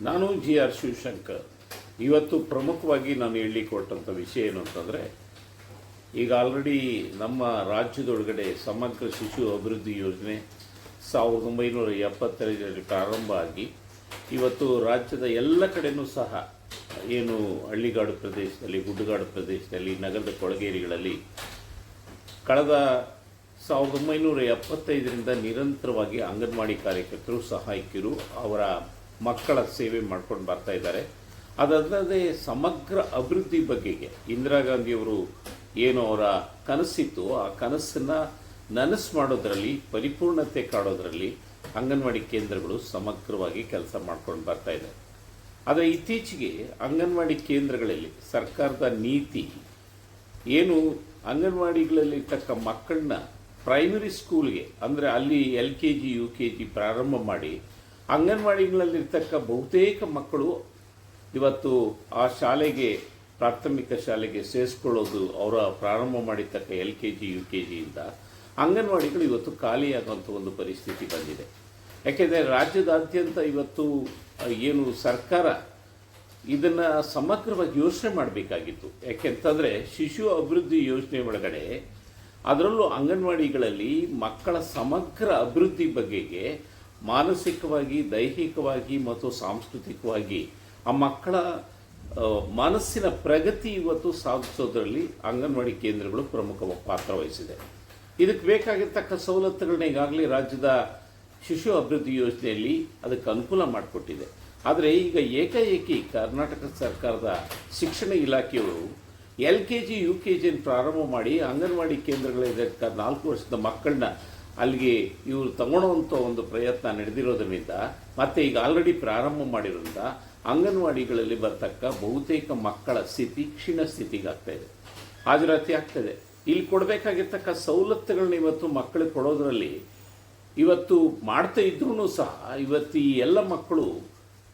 ನಾನು GR ಶಿವಶಂಕರ್. ಇವತ್ತು ಪ್ರಮುಖವಾಗಿ ನಾನು ಹೇಳಲಿಕ್ಕೆ ಹೊರಟಂಥ ವಿಷಯ ಏನು ಅಂತಂದರೆ, ಈಗ ಆಲ್ರೆಡಿ ನಮ್ಮ ರಾಜ್ಯದೊಳಗಡೆ ಸಮಗ್ರ ಶಿಶು ಅಭಿವೃದ್ಧಿ ಯೋಜನೆ 1975ರಲ್ಲಿ ಪ್ರಾರಂಭ ಆಗಿ ಇವತ್ತು ರಾಜ್ಯದ ಎಲ್ಲ ಕಡೆಯೂ ಸಹ ಏನು ಹಳ್ಳಿಗಾಡು ಪ್ರದೇಶದಲ್ಲಿ, ಗುಡ್ಡಗಾಡು ಪ್ರದೇಶದಲ್ಲಿ, ನಗರದ ಕೊಳಗೇರಿಗಳಲ್ಲಿ ಕಳೆದ 1975ರಿಂದ ನಿರಂತರವಾಗಿ ಅಂಗನವಾಡಿ ಕಾರ್ಯಕರ್ತರು, ಸಹಾಯಕಿಯರು ಅವರ ಮಕ್ಕಳ ಸೇವೆ ಮಾಡ್ಕೊಂಡು ಬರ್ತಾ ಇದ್ದಾರೆ. ಅದಲ್ಲದೆ ಸಮಗ್ರ ಅಭಿವೃದ್ಧಿ ಬಗೆಗೆ ಇಂದಿರಾ ಗಾಂಧಿಯವರು ಏನು ಅವರ ಕನಸಿತ್ತು, ಆ ಕನಸನ್ನು ನನಸು ಮಾಡೋದರಲ್ಲಿ, ಪರಿಪೂರ್ಣತೆ ಕಾಣೋದರಲ್ಲಿ ಅಂಗನವಾಡಿ ಕೇಂದ್ರಗಳು ಸಮಗ್ರವಾಗಿ ಕೆಲಸ ಮಾಡ್ಕೊಂಡು ಬರ್ತಾ ಇದೆ. ಆದರೆ ಇತ್ತೀಚೆಗೆ ಅಂಗನವಾಡಿ ಕೇಂದ್ರಗಳಲ್ಲಿ ಸರ್ಕಾರದ ನೀತಿ ಏನು, ಅಂಗನವಾಡಿಗಳಲ್ಲಿ ತಕ್ಕ ಮಕ್ಕಳನ್ನ ಪ್ರೈಮರಿ ಸ್ಕೂಲ್ಗೆ, ಅಂದರೆ ಅಲ್ಲಿ LKG UKG ಪ್ರಾರಂಭ ಮಾಡಿ ಅಂಗನವಾಡಿಗಳಲ್ಲಿರ್ತಕ್ಕ ಬಹುತೇಕ ಮಕ್ಕಳು ಇವತ್ತು ಆ ಶಾಲೆಗೆ, ಪ್ರಾಥಮಿಕ ಶಾಲೆಗೆ ಸೇರಿಸ್ಕೊಳ್ಳೋದು, ಅವರ ಪ್ರಾರಂಭ ಮಾಡಿರ್ತಕ್ಕ LKG UKGಯಿಂದ ಅಂಗನವಾಡಿಗಳು ಇವತ್ತು ಖಾಲಿಯಾಗುವಂಥ ಒಂದು ಪರಿಸ್ಥಿತಿ ಬಂದಿದೆ. ಯಾಕೆಂದರೆ ರಾಜ್ಯದಾದ್ಯಂತ ಇವತ್ತು ಏನು ಸರ್ಕಾರ ಇದನ್ನು ಸಮಗ್ರವಾಗಿ ಯೋಚನೆ ಮಾಡಬೇಕಾಗಿತ್ತು. ಯಾಕೆಂತಂದರೆ ಶಿಶು ಅಭಿವೃದ್ಧಿ ಯೋಜನೆ ಒಳಗಡೆ, ಅದರಲ್ಲೂ ಅಂಗನವಾಡಿಗಳಲ್ಲಿ ಮಕ್ಕಳ ಸಮಗ್ರ ಅಭಿವೃದ್ಧಿ ಬಗೆಗೆ ಮಾನಸಿಕವಾಗಿ, ದೈಹಿಕವಾಗಿ ಮತ್ತು ಸಾಂಸ್ಕೃತಿಕವಾಗಿ ಆ ಮಕ್ಕಳ ಮನಸ್ಸಿನ ಪ್ರಗತಿ ಇವತ್ತು ಸಾಧಿಸೋದ್ರಲ್ಲಿ ಅಂಗನವಾಡಿ ಕೇಂದ್ರಗಳು ಪ್ರಮುಖ ಪಾತ್ರ ವಹಿಸಿದೆ. ಇದಕ್ಕೆ ಬೇಕಾಗಿರ್ತಕ್ಕ ಸವಲತ್ತುಗಳನ್ನ ಈಗಾಗಲೇ ರಾಜ್ಯದ ಶಿಶು ಅಭಿವೃದ್ಧಿ ಯೋಜನೆಯಲ್ಲಿ ಅದಕ್ಕೆ ಅನುಕೂಲ ಮಾಡಿಕೊಟ್ಟಿದೆ. ಆದರೆ ಈಗ ಏಕಾಏಕಿ ಕರ್ನಾಟಕ ಸರ್ಕಾರದ ಶಿಕ್ಷಣ ಇಲಾಖೆಯವರು LKG UKG ಪ್ರಾರಂಭ ಮಾಡಿ ಅಂಗನವಾಡಿ ಕೇಂದ್ರಗಳಿದ್ದಕ್ಕ 4 ವರ್ಷದ ಮಕ್ಕಳನ್ನ ಅಲ್ಲಿಗೆ ಇವರು ತಗೊಳ್ಳೋವಂಥ ಒಂದು ಪ್ರಯತ್ನ ನಡೆದಿರೋದ್ರಿಂದ, ಮತ್ತು ಈಗ ಆಲ್ರೆಡಿ ಪ್ರಾರಂಭ ಮಾಡಿರೋದ್ರಿಂದ ಅಂಗನವಾಡಿಗಳಲ್ಲಿ ಬರ್ತಕ್ಕ ಬಹುತೇಕ ಮಕ್ಕಳ ಸ್ಥಿತಿ ಕ್ಷೀಣ ಸ್ಥಿತಿಗಾಗ್ತಾ ಇದೆ, ಹಾಜರಾತಿ ಆಗ್ತಾಯಿದೆ. ಇಲ್ಲಿ ಕೊಡಬೇಕಾಗಿರ್ತಕ್ಕ ಸವಲತ್ತುಗಳನ್ನ ಇವತ್ತು ಮಕ್ಕಳಿಗೆ ಕೊಡೋದ್ರಲ್ಲಿ ಇವತ್ತು ಮಾಡ್ತಾ ಇದ್ರೂ ಸಹ ಇವತ್ತು ಈ ಎಲ್ಲ ಮಕ್ಕಳು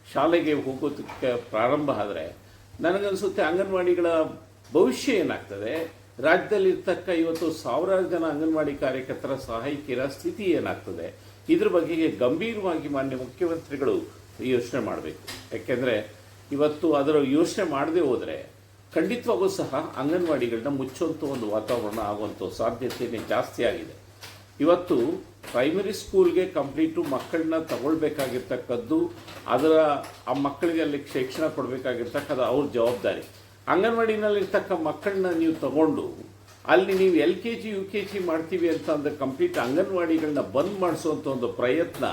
ಶಾಲೆಗೆ ಹೋಗೋದಕ್ಕೆ ಪ್ರಾರಂಭ ಆದರೆ ನನಗನ್ಸುತ್ತೆ ಅಂಗನವಾಡಿಗಳ ಭವಿಷ್ಯ ಏನಾಗ್ತದೆ, ರಾಜ್ಯದಲ್ಲಿರ್ತಕ್ಕ ಇವತ್ತು ಸಾವಿರಾರು ಜನ ಅಂಗನವಾಡಿ ಕಾರ್ಯಕರ್ತರ, ಸಹಾಯಕಿಯರ ಸ್ಥಿತಿ ಏನಾಗ್ತದೆ, ಇದ್ರ ಬಗ್ಗೆ ಗಂಭೀರವಾಗಿ ಮಾನ್ಯ ಮುಖ್ಯಮಂತ್ರಿಗಳು ಯೋಚನೆ ಮಾಡಬೇಕು. ಯಾಕೆಂದರೆ ಇವತ್ತು ಅದರ ಯೋಚನೆ ಮಾಡದೆ ಹೋದರೆ ಖಂಡಿತವಾಗೂ ಸಹ ಅಂಗನವಾಡಿಗಳನ್ನ ಮುಚ್ಚುವಂಥ ಒಂದು ವಾತಾವರಣ ಆಗುವಂಥ ಸಾಧ್ಯತೆಯೇ ಜಾಸ್ತಿ ಆಗಿದೆ. ಇವತ್ತು ಪ್ರೈಮರಿ ಸ್ಕೂಲ್ಗೆ ಕಂಪ್ಲೀಟು ಮಕ್ಕಳನ್ನ ತಗೊಳ್ಬೇಕಾಗಿರ್ತಕ್ಕದ್ದು, ಅದರ ಆ ಮಕ್ಕಳಿಗೆ ಅಲ್ಲಿ ಶಿಕ್ಷಣ ಕೊಡಬೇಕಾಗಿರ್ತಕ್ಕದ್ದು ಅವ್ರ ಜವಾಬ್ದಾರಿ. ಅಂಗನವಾಡಿನಲ್ಲಿರ್ತಕ್ಕ ಮಕ್ಕಳನ್ನ ನೀವು ತಗೊಂಡು ಅಲ್ಲಿ ನೀವು LKG UKG ಮಾಡ್ತೀವಿ ಅಂತ ಅಂದರೆ ಕಂಪ್ಲೀಟ್ ಅಂಗನವಾಡಿಗಳನ್ನ ಬಂದ್ ಮಾಡಿಸುವಂಥ ಒಂದು ಪ್ರಯತ್ನ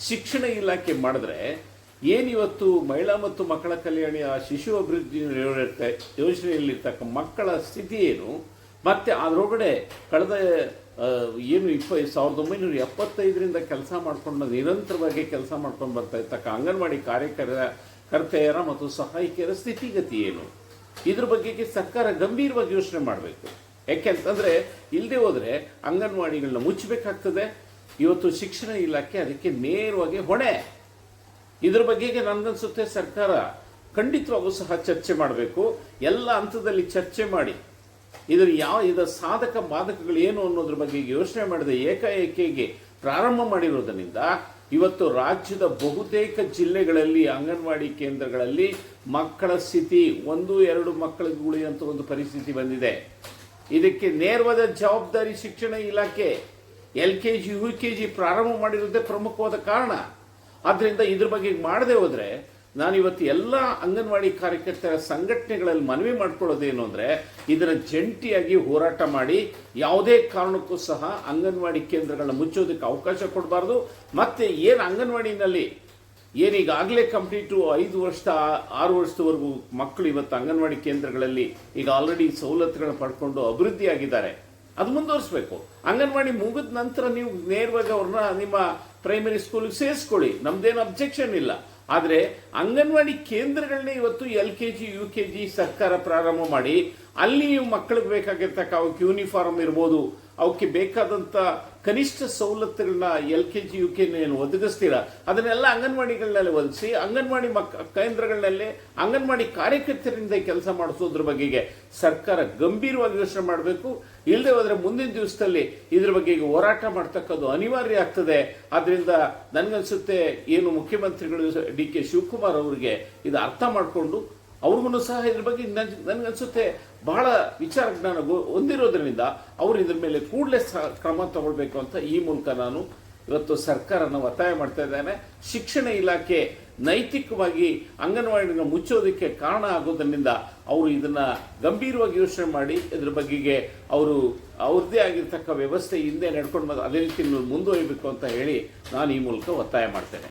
ಶಿಕ್ಷಣ ಇಲಾಖೆ ಮಾಡಿದ್ರೆ, ಏನಿವತ್ತು ಮಹಿಳಾ ಮತ್ತು ಮಕ್ಕಳ ಕಲ್ಯಾಣ ಶಿಶು ಅಭಿವೃದ್ಧಿ ಯೋಜನೆಯಲ್ಲಿರ್ತಕ್ಕ ಮಕ್ಕಳ ಸ್ಥಿತಿ ಏನು, ಮತ್ತು ಅದರೊಳಗಡೆ ಕಳೆದ ಏನು 1975ರಿಂದ ಕೆಲಸ ಮಾಡ್ಕೊಂಡು ನಿರಂತರವಾಗಿ ಕೆಲಸ ಮಾಡ್ಕೊಂಡು ಬರ್ತಾ ಇರ್ತಕ್ಕ ಅಂಗನವಾಡಿ ಕಾರ್ಯಕರ್ತೆಯರ ಮತ್ತು ಸಹಾಯಕಿಯರ ಸ್ಥಿತಿಗತಿ ಏನು, ಇದ್ರ ಬಗ್ಗೆ ಸರ್ಕಾರ ಗಂಭೀರವಾಗಿ ಯೋಚನೆ ಮಾಡಬೇಕು. ಯಾಕೆಂತಂದರೆ ಇಲ್ಲದೆ ಹೋದರೆ ಅಂಗನವಾಡಿಗಳನ್ನ ಮುಚ್ಚಬೇಕಾಗ್ತದೆ. ಇವತ್ತು ಶಿಕ್ಷಣ ಇಲಾಖೆ ಅದಕ್ಕೆ ನೇರವಾಗಿ ಹೊಣೆ. ಇದ್ರ ಬಗೆಗೆ ನನಗನ್ಸುತ್ತೆ ಸರ್ಕಾರ ಖಂಡಿತವಾಗೂ ಸಹ ಚರ್ಚೆ ಮಾಡಬೇಕು. ಎಲ್ಲ ಹಂತದಲ್ಲಿ ಚರ್ಚೆ ಮಾಡಿ ಇದರ ಸಾಧಕ ಬಾಧಕಗಳು ಏನು ಅನ್ನೋದ್ರ ಬಗ್ಗೆ ಯೋಚನೆ ಮಾಡಿದೆ ಏಕಾಏಕಿಗೆ ಪ್ರಾರಂಭ ಮಾಡಿರೋದರಿಂದ ಇವತ್ತು ರಾಜ್ಯದ ಬಹುತೇಕ ಜಿಲ್ಲೆಗಳಲ್ಲಿ ಅಂಗನವಾಡಿ ಕೇಂದ್ರಗಳಲ್ಲಿ ಮಕ್ಕಳ ಸ್ಥಿತಿ 1-2 ಮಕ್ಕಳಿಗೆ ಉಳಿಯುವಂಥ ಒಂದು ಪರಿಸ್ಥಿತಿ ಬಂದಿದೆ. ಇದಕ್ಕೆ ನೇರವಾದ ಜವಾಬ್ದಾರಿ ಶಿಕ್ಷಣ ಇಲಾಖೆ. LKG UKG ಪ್ರಾರಂಭ ಮಾಡಿರೋದೇ ಪ್ರಮುಖವಾದ ಕಾರಣ. ಆದ್ದರಿಂದ ಇದ್ರ ಬಗ್ಗೆ ಮಾಡದೆ ಹೋದರೆ ನಾನಿವತ್ತು ಎಲ್ಲ ಅಂಗನವಾಡಿ ಕಾರ್ಯಕರ್ತರ ಸಂಘಟನೆಗಳಲ್ಲಿ ಮನವಿ ಮಾಡ್ಕೊಳ್ಳೋದೇನು ಅಂದರೆ, ಇದನ್ನು ಜಂಟಿಯಾಗಿ ಹೋರಾಟ ಮಾಡಿ ಯಾವುದೇ ಕಾರಣಕ್ಕೂ ಸಹ ಅಂಗನವಾಡಿ ಕೇಂದ್ರಗಳನ್ನ ಮುಚ್ಚೋದಕ್ಕೆ ಅವಕಾಶ ಕೊಡಬಾರ್ದು. ಮತ್ತು ಏನು ಅಂಗನವಾಡಿನಲ್ಲಿ ಏನೀಗಾಗಲೇ ಕಂಪ್ಲೀಟು 5 ವರ್ಷ 6 ವರ್ಷದವರೆಗೂ ಮಕ್ಕಳು ಇವತ್ತು ಅಂಗನವಾಡಿ ಕೇಂದ್ರಗಳಲ್ಲಿ ಈಗ ಆಲ್ರೆಡಿ ಸವಲತ್ತುಗಳನ್ನ ಪಡ್ಕೊಂಡು ಅಭಿವೃದ್ಧಿ ಆಗಿದ್ದಾರೆ, ಅದು ಮುಂದುವರಿಸಬೇಕು. ಅಂಗನವಾಡಿ ಮುಗಿದ ನಂತರ ನೀವು ನೇರವಾಗಿ ಅವ್ರನ್ನ ನಿಮ್ಮ ಪ್ರೈಮರಿ ಸ್ಕೂಲಿಗೆ ಸೇರಿಸ್ಕೊಳ್ಳಿ, ನಮ್ದೇನು ಅಬ್ಜೆಕ್ಷನ್ ಇಲ್ಲ. ಆದರೆ ಅಂಗನವಾಡಿ ಕೇಂದ್ರಗಳನ್ನೇ ಇವತ್ತು LKG UKG ಸರ್ಕಾರ ಪ್ರಾರಂಭ ಮಾಡಿ ಅಲ್ಲಿ ನೀವು ಮಕ್ಕಳಿಗೆ ಬೇಕಾಗಿರ್ತಕ್ಕ ಅವಕ್ಕೆ ಯೂನಿಫಾರ್ಮ್ ಇರ್ಬೋದು, ಅವಕ್ಕೆ ಬೇಕಾದಂಥ ಕನಿಷ್ಠ ಸವಲತ್ತುಗಳನ್ನ LKG UKG ಏನು ಒದಗಿಸ್ತೀರಾ ಅದನ್ನೆಲ್ಲ ಅಂಗನವಾಡಿಗಳನ್ನೆಲ್ಲ ಒದಗಿಸಿ ಅಂಗನವಾಡಿ ಕೇಂದ್ರಗಳಲ್ಲೇ ಅಂಗನವಾಡಿ ಕಾರ್ಯಕರ್ತರಿಂದ ಕೆಲಸ ಮಾಡಿಸೋದ್ರ ಬಗೆಗೆ ಸರ್ಕಾರ ಗಂಭೀರವಾಗಿ ಯೋಚನೆ ಮಾಡಬೇಕು. ಇಲ್ಲದೆ ಹೋದರೆ ಮುಂದಿನ ದಿವಸದಲ್ಲಿ ಇದ್ರ ಬಗ್ಗೆ ಈಗ ಹೋರಾಟ ಮಾಡ್ತಕ್ಕದ್ದು ಅನಿವಾರ್ಯ ಆಗ್ತದೆ. ಆದ್ದರಿಂದ ನನಗನ್ಸುತ್ತೆ ಏನು ಮುಖ್ಯಮಂತ್ರಿಗಳು ಡಿ ಕೆ ಶಿವಕುಮಾರ್ ಅವರಿಗೆ ಇದು ಅರ್ಥ ಮಾಡಿಕೊಂಡು ಅವ್ರಿಗೂ ಸಹ ಇದ್ರ ಬಗ್ಗೆ ನನಗನ್ಸುತ್ತೆ ಬಹಳ ವಿಚಾರ ಜ್ಞಾನ ಹೊಂದಿರೋದ್ರಿಂದ ಅವರು ಇದ್ರ ಮೇಲೆ ಕೂಡಲೇ ಕ್ರಮ ತಗೊಳ್ಬೇಕು ಅಂತ ಈ ಮೂಲಕ ನಾನು ಇವತ್ತು ಸರ್ಕಾರನ ಒತ್ತಾಯ ಮಾಡ್ತಾ ಇದ್ದೇನೆ. ಶಿಕ್ಷಣ ಇಲಾಖೆ ನೈತಿಕವಾಗಿ ಅಂಗನವಾಡಿನ ಮುಚ್ಚೋದಕ್ಕೆ ಕಾರಣ ಆಗೋದ್ರಿಂದ ಅವರು ಇದನ್ನ ಗಂಭೀರವಾಗಿ ಯೋಚನೆ ಮಾಡಿ ಇದ್ರ ಬಗೆಗೆ ಅವರು ಅವ್ರದ್ದೇ ಆಗಿರ್ತಕ್ಕ ವ್ಯವಸ್ಥೆ ಹಿಂದೆ ನಡ್ಕೊಂಡು ಅದೇ ರೀತಿ ಮುಂದುವರಿಬೇಕು ಅಂತ ಹೇಳಿ ನಾನು ಈ ಮೂಲಕ ಒತ್ತಾಯ ಮಾಡ್ತೇನೆ.